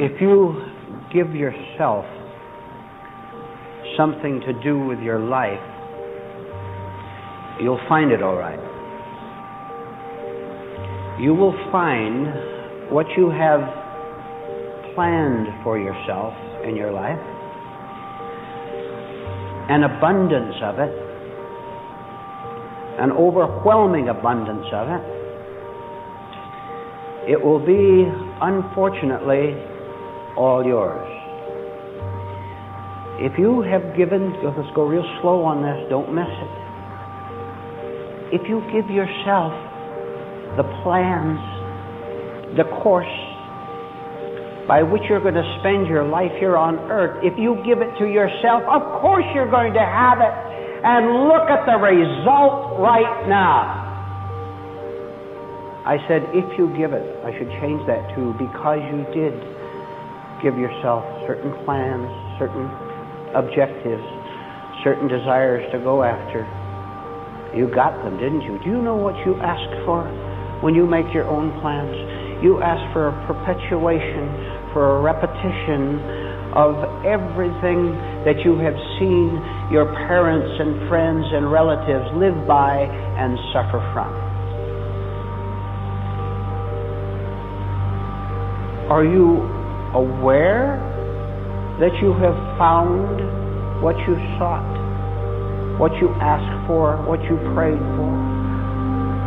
If you give yourself something to do with your life, you'll find it all right. You will find what you have planned for yourself in your life, an abundance of it, an overwhelming abundance of it. It will be, unfortunately, all yours. If you have given, let's go real slow on this, don't miss it. If you give yourself the plans, the course by which you're going to spend your life here on earth, if you give it to yourself, of course you're going to have it. And look at the result right now. I said, if you give it, I should change that to because you did give yourself certain plans, certain objectives, certain desires to go after. You got them, didn't you? Do you know what you ask for when you make your own plans? You ask for a perpetuation, for a repetition of everything that you have seen your parents and friends and relatives live by and suffer from. Are you aware that you have found what you sought, what you asked for, what you prayed for?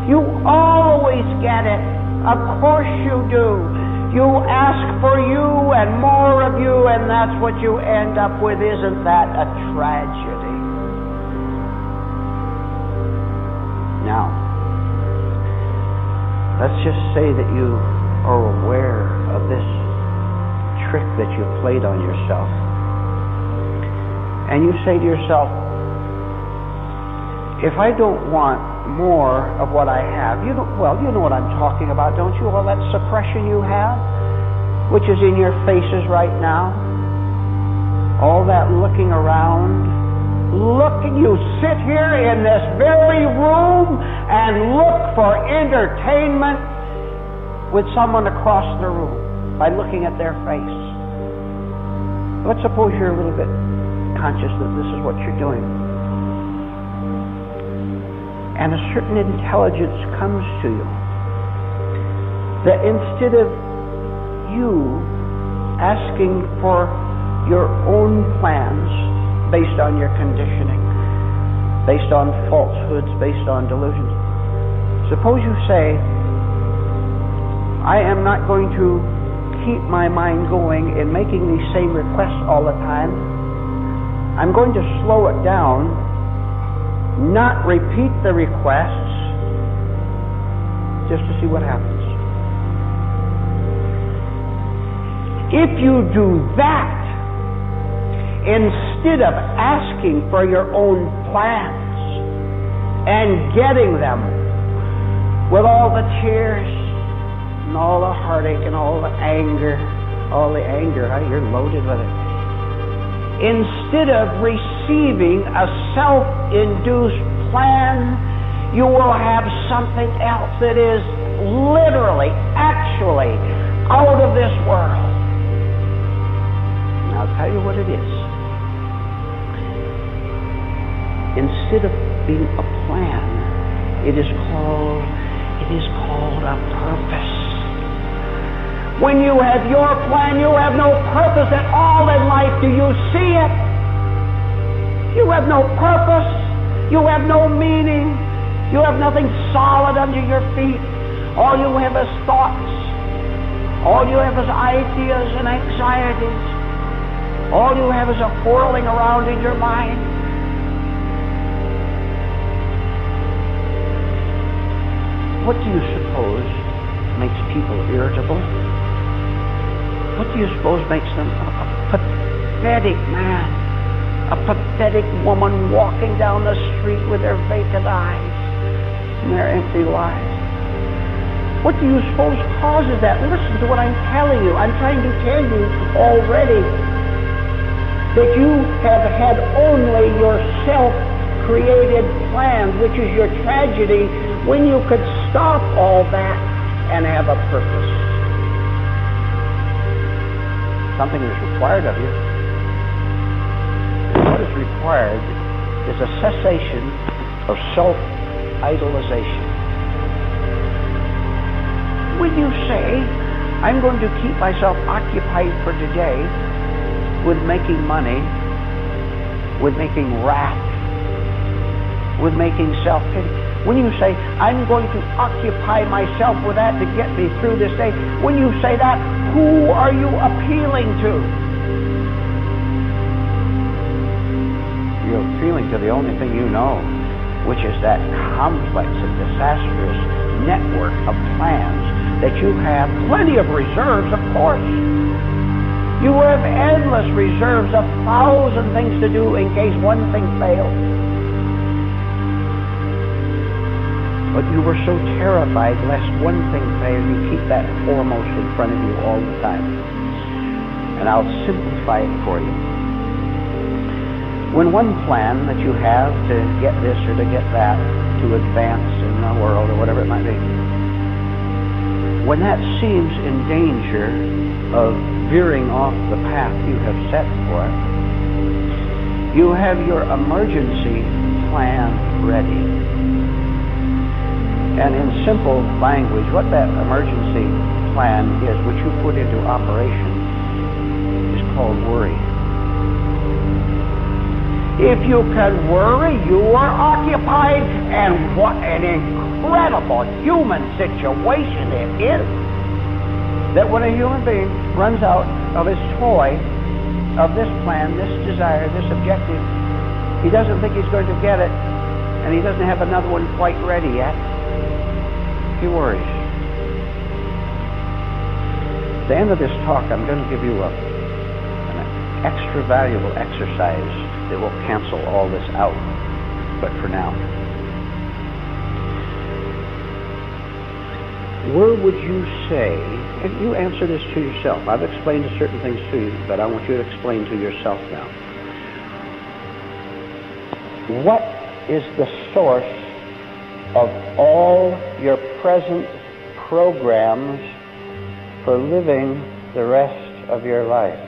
You always get it. Of course you do. You ask for you and more of you, and that's what you end up with. Isn't that a tragedy? Now, let's just say that you are aware of this trick that you played on yourself. And you say to yourself, if I don't want more of what I have, you know what I'm talking about, don't you? All that suppression you have, which is in your faces right now, all that looking around, you sit here in this very room and look for entertainment with someone across the room by looking at their face. Let's suppose you're a little bit conscious that this is what you're doing. And a certain intelligence comes to you that instead of you asking for your own plans based on your conditioning, based on falsehoods, based on delusions, suppose you say, I am not going to keep my mind going in making these same requests all the time. I'm going to slow it down, not repeat the requests, just to see what happens. If you do that, instead of asking for your own plans and getting them with all the tears and all the heartache and all the anger, you're loaded with it. Instead of receiving a self-induced plan, you will have something else that is literally, actually, out of this world. And I'll tell you what it is. Instead of being a plan, it is called a purpose. When you have your plan, you have no purpose at all in life. Do you see it? You have no purpose. You have no meaning. You have nothing solid under your feet. All you have is thoughts. All you have is ideas and anxieties. All you have is a whirling around in your mind. What do you suppose makes people irritable? What do you suppose makes them a pathetic man, a pathetic woman walking down the street with their vacant eyes and their empty lives? What do you suppose causes that? Listen to what I'm telling you. I'm trying to tell you already that you have had only your self-created plans, which is your tragedy, when you could stop all that and have a purpose. something that's required of you. What is required is a cessation of self-idolization. When you say, I'm going to keep myself occupied for today with making money, with making wrath, with making self-pity. When you say, I'm going to occupy myself with that to get me through this day, when you say that, who are you appealing to? You're appealing to the only thing you know, which is that complex and disastrous network of plans that you have. Plenty of reserves, of course. You have endless reserves, 1,000 things to do in case one thing fails. But you were so terrified lest one thing fail, you keep that foremost in front of you all the time. And I'll simplify it for you. When one plan that you have to get this or to get that, to advance in the world or whatever it might be, when that seems in danger of veering off the path you have set for it, you have your emergency plan ready. And in simple language, what that emergency plan is, which you put into operation, is called worry. If you can worry, you are occupied, and what an incredible human situation it is that when a human being runs out of his toy, of this plan, this desire, this objective, he doesn't think he's going to get it, and he doesn't have another one quite ready yet. He worries. At the end of this talk, I'm going to give you an extra valuable exercise that will cancel all this out. But for now, where would you say, and you answer this to yourself. I've explained certain things to you, but I want you to explain to yourself now. What is the source of all your present programs for living the rest of your life?